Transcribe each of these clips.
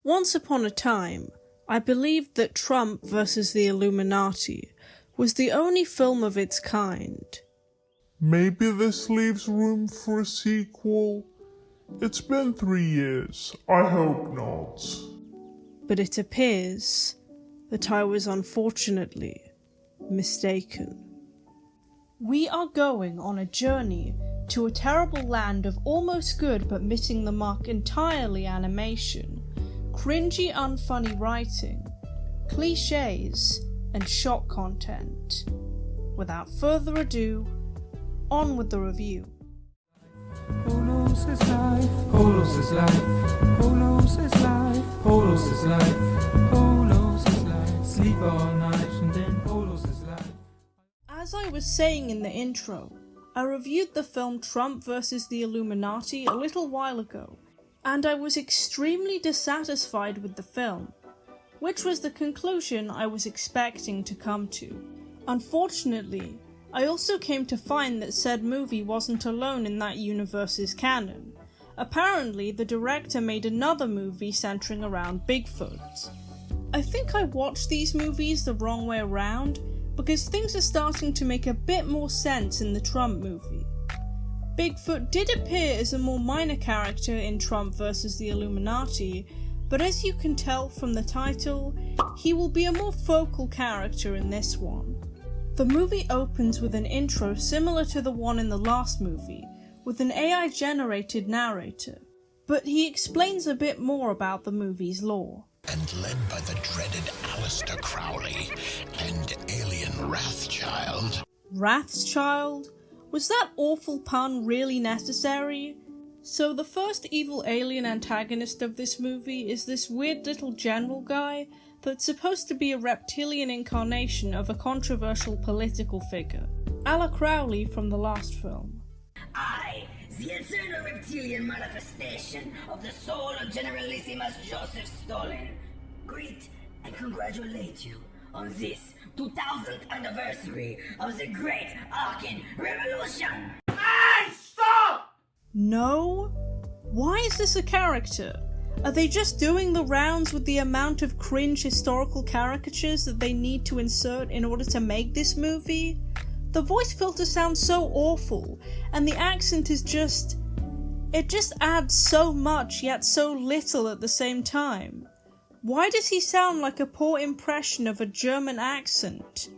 Once upon a time, I believed that Trump vs. the Illuminati was the only film of its kind. Maybe this leaves room for a sequel? It's been 3 years. I hope not. But it appears that I was unfortunately mistaken. We are going on a journey to a terrible land of almost good but missing the mark entirely animation, cringy unfunny writing, cliches, and shock content. Without further ado, on with the review. Polos is life, Polos is life, Polos is life, Polos is life, Polos is life, sleep all night and then Polos is life. As I was saying in the intro, I reviewed the film Trump vs. the Illuminati a little while ago, and I was extremely dissatisfied with the film, which was the conclusion I was expecting to come to. Unfortunately, I also came to find that said movie wasn't alone in that universe's canon. Apparently, the director made another movie centering around Bigfoot. I think I watched these movies the wrong way around, because things are starting to make a bit more sense in the Trump movie. Bigfoot did appear as a more minor character in Trump vs. the Illuminati, but as you can tell from the title, he will be a more focal character in this one. The movie opens with an intro similar to the one in the last movie, with an AI-generated narrator, but he explains a bit more about the movie's lore. And led by the dreaded Aleister Crowley and alien Wrathchild. Wrathchild? Was that awful pun really necessary? So the first evil alien antagonist of this movie is this weird little general guy that's supposed to be a reptilian incarnation of a controversial political figure, a la Crowley from the last film. I, the eternal reptilian manifestation of the soul of Generalissimus Joseph Stalin, greet and congratulate you on this 2000th anniversary of the Great Arcane Revolution! Hey, stop! No? Why is this a character? Are they just doing the rounds with the amount of cringe historical caricatures that they need to insert in order to make this movie? The voice filter sounds so awful, and the accent is just... it just adds so much yet so little at the same time. Why does he sound like a poor impression of a German accent?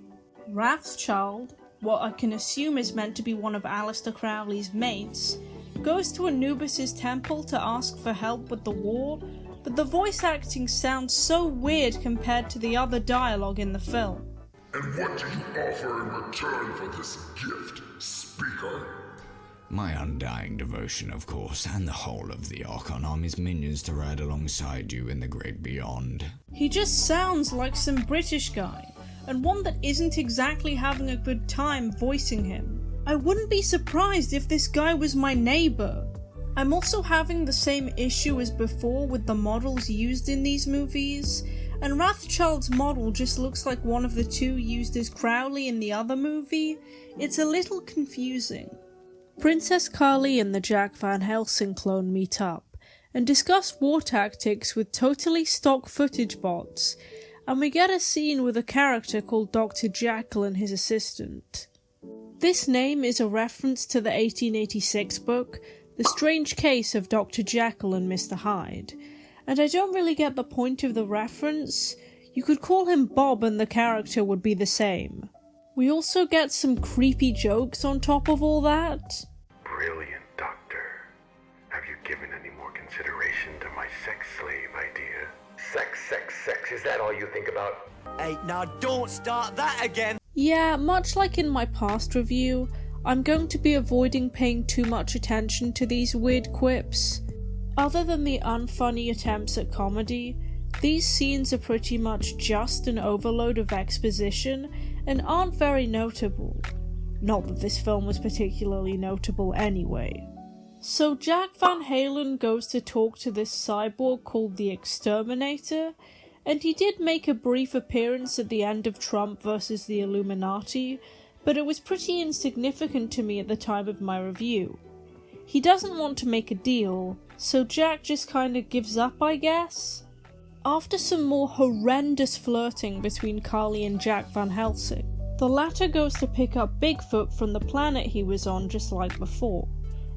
Wrathchild, what I can assume is meant to be one of Aleister Crowley's mates, goes to Anubis's temple to ask for help with the war, but the voice acting sounds so weird compared to the other dialogue in the film. And what do you offer in return for this gift, speaker? My undying devotion, of course, and the whole of the Archon Army's minions to ride alongside you in the great beyond. He just sounds like some British guy, and one that isn't exactly having a good time voicing him. I wouldn't be surprised if this guy was my neighbour. I'm also having the same issue as before with the models used in these movies, and Wrathchild's model just looks like one of the two used as Crowley in the other movie. It's a little confusing. Princess Carly and the Jack Van Helsing clone meet up and discuss war tactics with totally stock footage bots, and we get a scene with a character called Dr. Jekyll and his assistant. This name is a reference to the 1886 book, The Strange Case of Dr. Jekyll and Mr. Hyde, and I don't really get the point of the reference. You could call him Bob and the character would be the same. We also get some creepy jokes on top of all that. Brilliant, Doctor. Have you given any more consideration to my sex slave idea? Sex, is that all you think about? Hey, now don't start that again! Yeah, much like in my past review, I'm going to be avoiding paying too much attention to these weird quips. Other than the unfunny attempts at comedy, these scenes are pretty much just an overload of exposition and aren't very notable. Not that this film was particularly notable anyway. So Jack Van Halen goes to talk to this cyborg called the Exterminator, and he did make a brief appearance at the end of Trump vs. the Illuminati, but it was pretty insignificant to me at the time of my review. He doesn't want to make a deal, so Jack just kinda gives up, I guess? After some more horrendous flirting between Carly and Jack Van Helsing, the latter goes to pick up Bigfoot from the planet he was on just like before,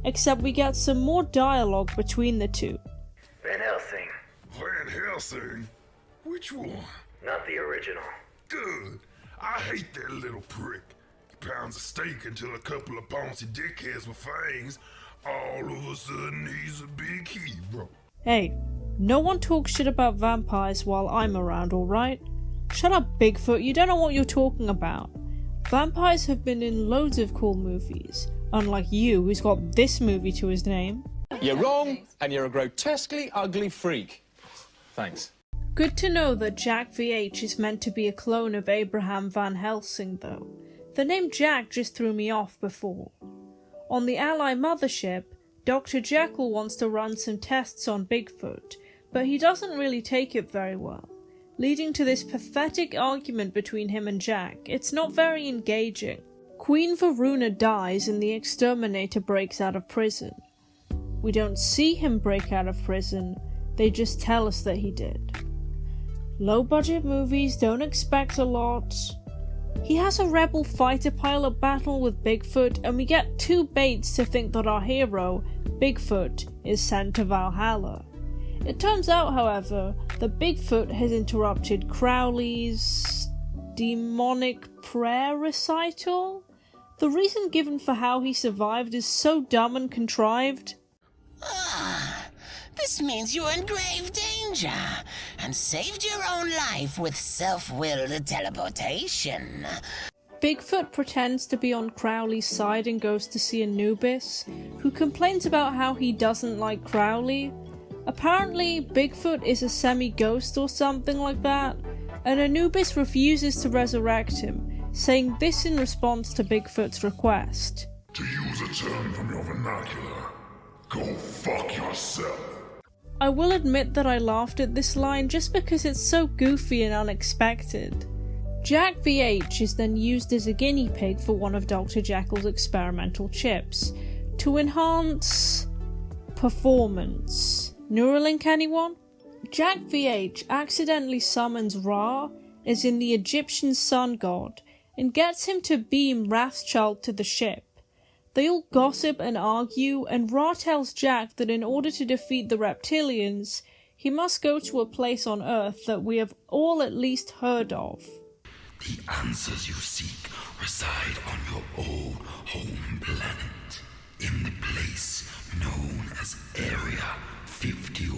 except we get some more dialogue between the two. Van Helsing. Van Helsing? Which one? Not the original. Good. I hate that little prick. He pounds a steak until a couple of bouncy dickheads with fangs. All of a sudden, he's a big hero. Hey, no one talks shit about vampires while I'm around, alright? Shut up, Bigfoot, you don't know what you're talking about. Vampires have been in loads of cool movies, unlike you, who's got this movie to his name. You're wrong, and you're a grotesquely ugly freak. Thanks. Good to know that Jack VH is meant to be a clone of Abraham Van Helsing, though. The name Jack just threw me off before. On the Ally mothership, Dr. Jekyll wants to run some tests on Bigfoot, but he doesn't really take it very well, leading to this pathetic argument between him and Jack. It's not very engaging. Queen Varuna dies and the exterminator breaks out of prison. We don't see him break out of prison, they just tell us that he did. Low budget movies don't expect a lot. He has a rebel fighter pilot battle with Bigfoot, and we get two baits to think that our hero, Bigfoot, is sent to Valhalla. It turns out, however, that Bigfoot has interrupted Crowley's demonic prayer recital? The reason given for how he survived is so dumb and contrived. This means you're in grave danger, and saved your own life with self-willed teleportation. Bigfoot pretends to be on Crowley's side and goes to see Anubis, who complains about how he doesn't like Crowley. Apparently, Bigfoot is a semi-ghost or something like that, and Anubis refuses to resurrect him, saying this in response to Bigfoot's request. To use a term from your vernacular, go fuck yourself. I will admit that I laughed at this line just because it's so goofy and unexpected. Jack VH is then used as a guinea pig for one of Dr. Jekyll's experimental chips to enhance performance. Neuralink, anyone? Jack VH accidentally summons Ra, as in the Egyptian sun god, and gets him to beam Rothschild to the ship. They all gossip and argue, and Ra tells Jack that in order to defeat the reptilians, he must go to a place on Earth that we have all at least heard of. The answers you seek reside on your old home planet, in the place known as Area 51.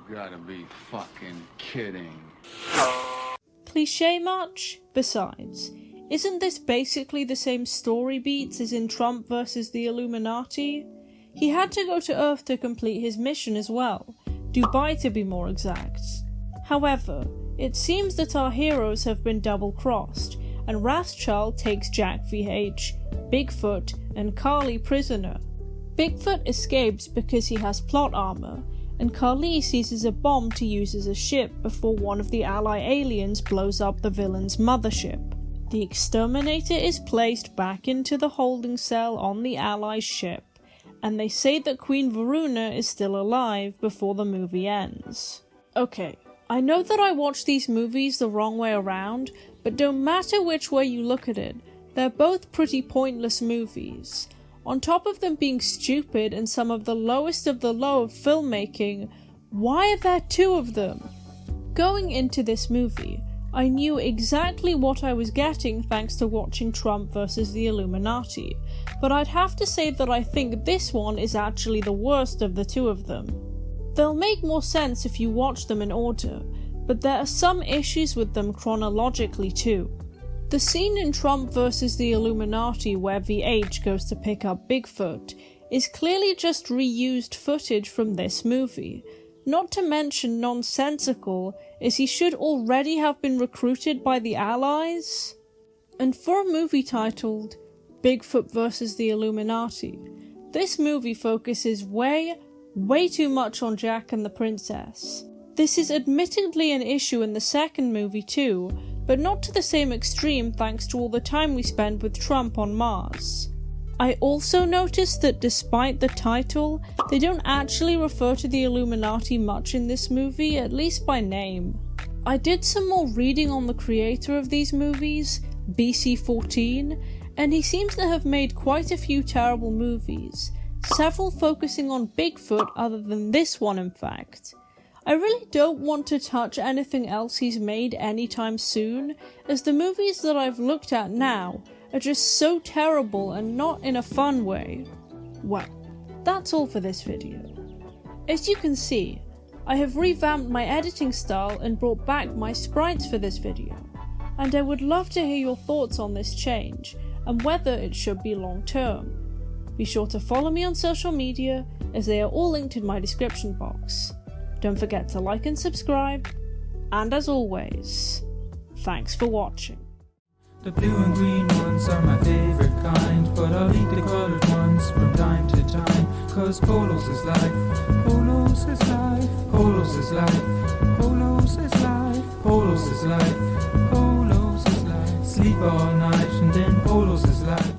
You gotta be fucking kidding. Cliché much? Besides, isn't this basically the same story beats as in Trump versus the Illuminati? He had to go to Earth to complete his mission as well, Dubai to be more exact. However, it seems that our heroes have been double-crossed, and Rothschild takes Jack VH, Bigfoot, and Carly prisoner. Bigfoot escapes because he has plot armor, and Carly seizes a bomb to use as a ship before one of the ally aliens blows up the villain's mothership. The exterminator is placed back into the holding cell on the allies' ship, and they say that Queen Varuna is still alive before the movie ends. Okay, I know that I watch these movies the wrong way around, but no matter which way you look at it, they're both pretty pointless movies. On top of them being stupid and some of the lowest of the low of filmmaking, why are there two of them? Going into this movie, I knew exactly what I was getting thanks to watching Trump versus the Illuminati, but I'd have to say that I think this one is actually the worst of the two of them. They'll make more sense if you watch them in order, but there are some issues with them chronologically too. The scene in Trump versus the Illuminati where VH goes to pick up Bigfoot is clearly just reused footage from this movie, not to mention nonsensical, as he should already have been recruited by the Allies. And for a movie titled Bigfoot vs. the Illuminati, this movie focuses way too much on Jack and the princess. This is admittedly an issue in the second movie too, but not to the same extreme thanks to all the time we spend with Trump on Mars. I also noticed that despite the title, they don't actually refer to the Illuminati much in this movie, at least by name. I did some more reading on the creator of these movies, BC14, and he seems to have made quite a few terrible movies, several focusing on Bigfoot other than this one in fact. I really don't want to touch anything else he's made anytime soon, as the movies that I've looked at now are just so terrible and not in a fun way. Well, that's all for this video. As you can see, I have revamped my editing style and brought back my sprites for this video, and I would love to hear your thoughts on this change and whether it should be long term. Be sure to follow me on social media, as they are all linked in my description box. Don't forget to like and subscribe, and as always, thanks for watching. The blue and green ones are my favorite kind, but I'll eat the colored ones from time to time, cause Polos is life, Polos is life, Polos is life, Polos is life, Polos is life, Polos is life. Sleep all night and then Polos is life.